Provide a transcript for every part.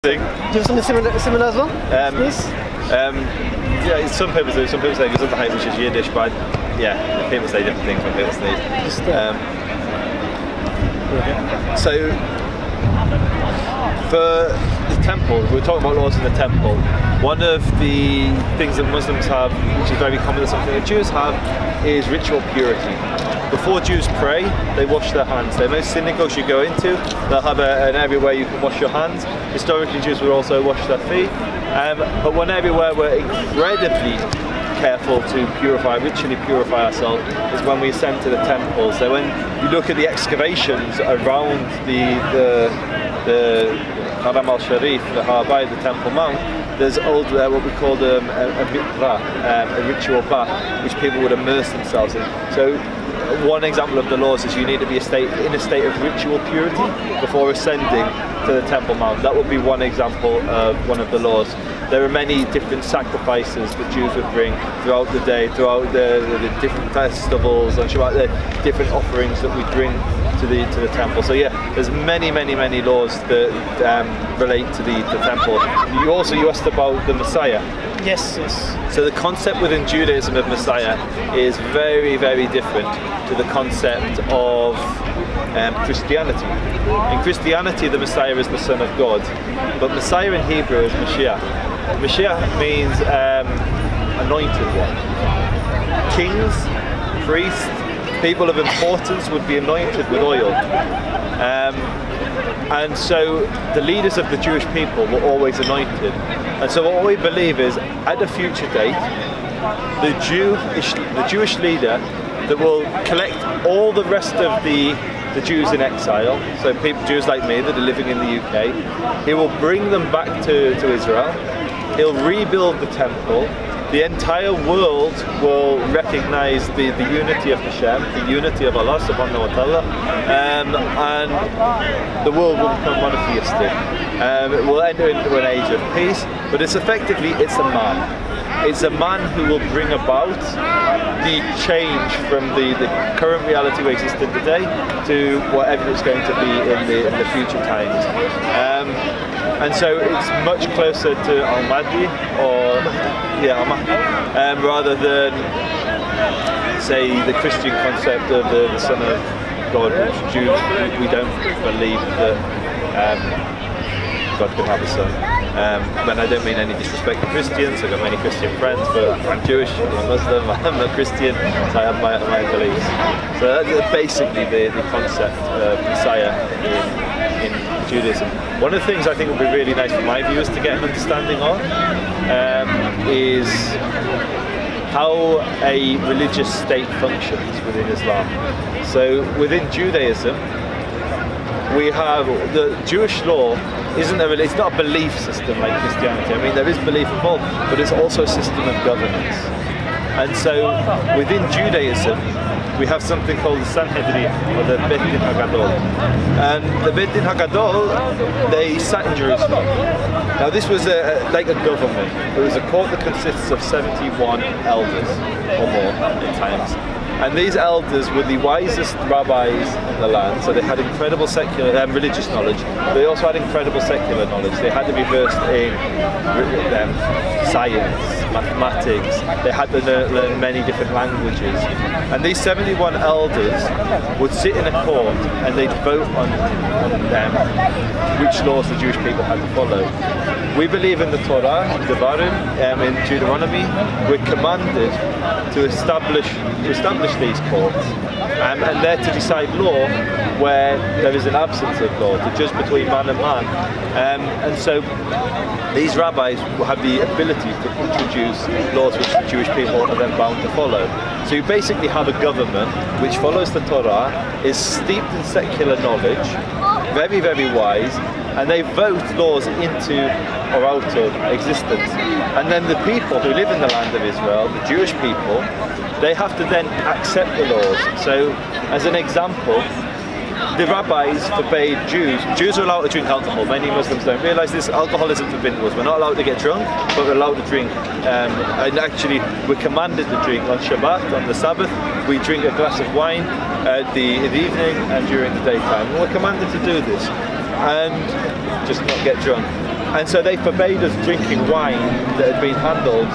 thing. Do you have something similar as well? Please? Yeah, some people do. Some people say there's other height which is Yiddish, but yeah, people say different things when people sneeze. So for the temple, we're talking about laws in the temple. One of the things that Muslims have, which is very common, something that Jews have, is ritual purity. Before Jews pray, they wash their hands. The most synagogues you go into, they'll have an area where you can wash your hands. Historically, Jews would also wash their feet. But one area where we're incredibly careful to ritually purify ourselves, is when we ascend to the temple. So when you look at the excavations around the Haram al-Sharif, the Harabay, the Temple Mount, there's old, what we call a mikvah, a ritual bath, which people would immerse themselves in. So one example of the laws is you need to be in a state of ritual purity before ascending to the Temple Mount. That would be one example of one of the laws. There are many different sacrifices that Jews would bring throughout the day, throughout the different festivals and Shabbat, the different offerings that we bring to the temple. So yeah, there's many laws that relate to the temple. You asked about the Messiah. Yes. So the concept within Judaism of Messiah is very different to the concept of Christianity. In Christianity, the Messiah is the Son of God, but Messiah in Hebrew is Mashiach. Mashiach means anointed one. Kings, priests, people of importance would be anointed with oil. And so the leaders of the Jewish people were always anointed. And so what we believe is, at a future date, the Jewish leader that will collect all the rest of the Jews in exile, so Jews like me that are living in the UK, he will bring them back to Israel. He'll rebuild the temple. The entire world will recognize the unity of Hashem, the unity of Allah subhanahu wa ta'ala, and the world will become monotheistic. It will enter into an age of peace, but it's a man. It's a man who will bring about the change from the current reality we exist in today to whatever it's going to be in the future times. And so it's much closer to Al-Mahdi, rather than, say, the Christian concept of the Son of God, which Jews, we don't believe that God can have a son. And I don't mean any disrespect to Christians. I've got many Christian friends, but I'm Jewish, I'm a Muslim, I'm a Christian, so I have my beliefs. So that's basically the concept of Messiah in Judaism. One of the things I think would be really nice for my viewers to get an understanding of is how a religious state functions within Islam. So within Judaism, we have the Jewish law it's not a belief system like Christianity. I mean, there is belief involved, but it's also a system of governance. And so within Judaism, we have something called the Sanhedrin, or the Beit Din HaGadol. And the Beit Din HaGadol, they sat in Jerusalem. Now this was like a government. It was a court that consists of 71 elders, or more at times. And these elders were the wisest rabbis in the land, so they had incredible secular religious knowledge. They also had incredible secular knowledge. They had to be versed in science, mathematics. They had to learn many different languages. And these 71 elders would sit in a court and they'd vote on which laws the Jewish people had to follow. We believe in the Torah, Devarim, in Deuteronomy. We're commanded to establish these courts, and they're to decide law where there is an absence of law, to judge between man and man. And so these rabbis will have the ability to introduce laws which the Jewish people are then bound to follow. So you basically have a government which follows the Torah, is steeped in secular knowledge, very wise, and they vote laws into or out of existence. And then the people who live in the land of Israel, the Jewish people, they have to then accept the laws. So, as an example, the rabbis forbade Jews are allowed to drink alcohol. Many Muslims don't realise this. Alcohol isn't forbidden to us. We're not allowed to get drunk, but we're allowed to drink. And actually, we're commanded to drink on Shabbat, on the Sabbath. We drink a glass of wine in the evening and during the daytime. And we're commanded to do this and just not get drunk. And so they forbade us drinking wine that had been handled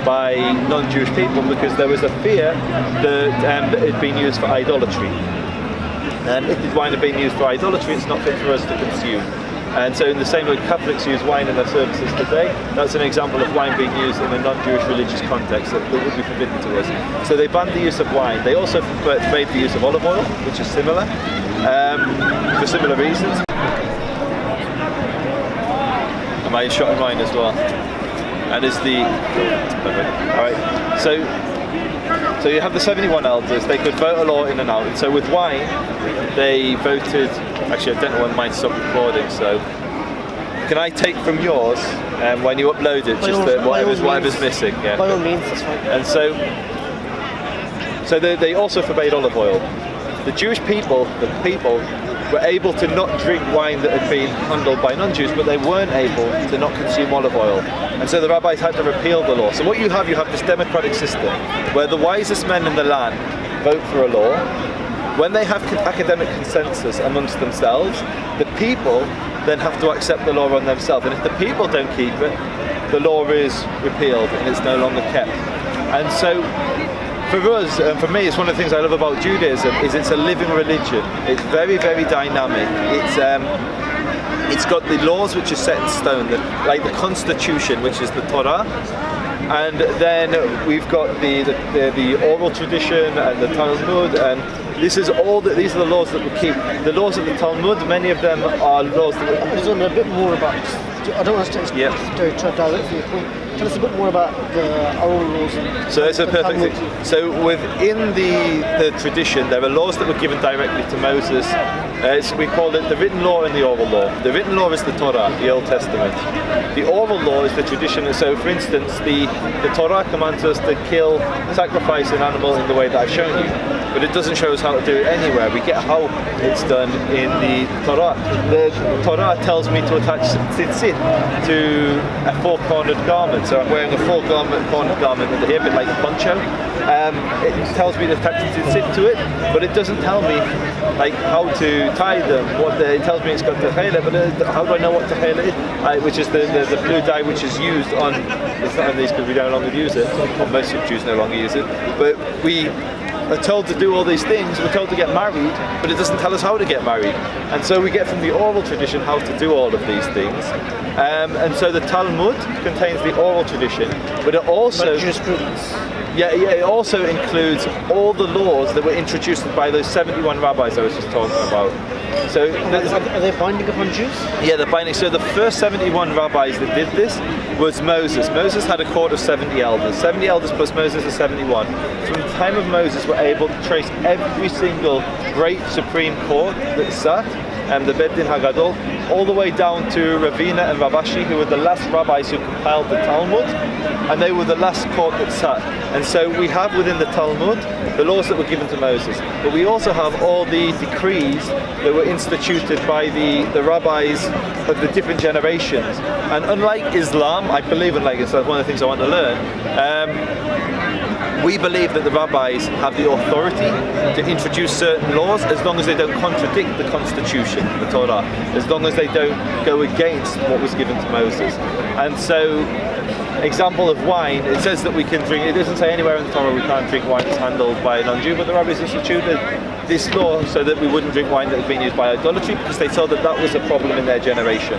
by non-Jewish people because there was a fear that it had been used for idolatry. And if the wine had been used for idolatry, it's not fit for us to consume. And so in the same way Catholics use wine in their services today, that's an example of wine being used in a non-Jewish religious context that would be forbidden to us. So they banned the use of wine. They also forbade the use of olive oil, which is similar, for similar reasons. Am I shot in mine as well? And is the... Alright, so you have the 71 elders, they could vote a law in and out. And so with wine, they voted... Actually, I don't know when mine stopped recording, so... Can I take from yours when you upload it, whatever's missing? Yeah. By all means, that's fine. And so they also forbade olive oil. The Jewish people, were able to not drink wine that had been handled by non-Jews, but they weren't able to not consume olive oil. And so the rabbis had to repeal the law. So what you have this democratic system where the wisest men in the land vote for a law. When they have academic consensus amongst themselves, the people then have to accept the law on themselves. And if the people don't keep it, the law is repealed and it's no longer kept. And so for us, and for me, it's one of the things I love about Judaism is it's a living religion. It's very, very dynamic. It's got the laws which are set in stone, like the Constitution, which is the Torah, and then we've got the oral tradition and the Talmud, and these are the laws that we keep. The laws of the Talmud, many of them are laws that I just want a bit more about. I don't want to try to direct from your point. Tell us a bit more about the oral laws. So that's a perfect thing. So within the tradition, there are laws that were given directly to Moses. We call it the written law and the oral law. The written law is the Torah, the Old Testament. The oral law is the tradition. So for instance, the Torah commands us to sacrifice an animal in the way that I've shown you. But it doesn't show us how to do it anywhere. We get how it's done in the Torah. The Torah tells me to attach tzitzit to a four-cornered garment. So I'm wearing a four-cornered garment at the hip, a bit like a poncho. It tells me to attach tzitzit to it, but it doesn't tell me how to tie them. It tells me it's got tehillah, but how do I know what tehillah is? Which is the blue dye which is used on. It's not on these because we no longer use it. Or most of Jews no longer use it. But we are told to do all these things. We're told to get married, but it doesn't tell us how to get married. And so we get from the oral tradition how to do all of these things. And so the Talmud contains the oral tradition, but it also jurisprudence. It also includes all the laws that were introduced by those 71 rabbis I was just talking about. So are they binding upon Jews? Yeah, they're binding. So the first 71 rabbis that did this was Moses. Moses had a court of 70 elders. 70 elders plus Moses is 71. From the time of Moses, we're able to trace every single great supreme court that sat, the Beit Din HaGadol, all the way down to Ravina and Ravashi, who were the last rabbis who compiled the Talmud, and they were the last court that sat. And so we have within the Talmud the laws that were given to Moses, but we also have all the decrees that were instituted by the rabbis of the different generations. And unlike Islam, I believe in Islam, one of the things I want to learn, we believe that the rabbis have the authority to introduce certain laws as long as they don't contradict the Constitution, the Torah, as long as they don't go against what was given to Moses. And so, example of wine, it says that we can drink, it doesn't say anywhere in the Torah we can't drink wine that's handled by a non-Jew, but the rabbis instituted this law so that we wouldn't drink wine that had been used by idolatry because they saw that that was a problem in their generation.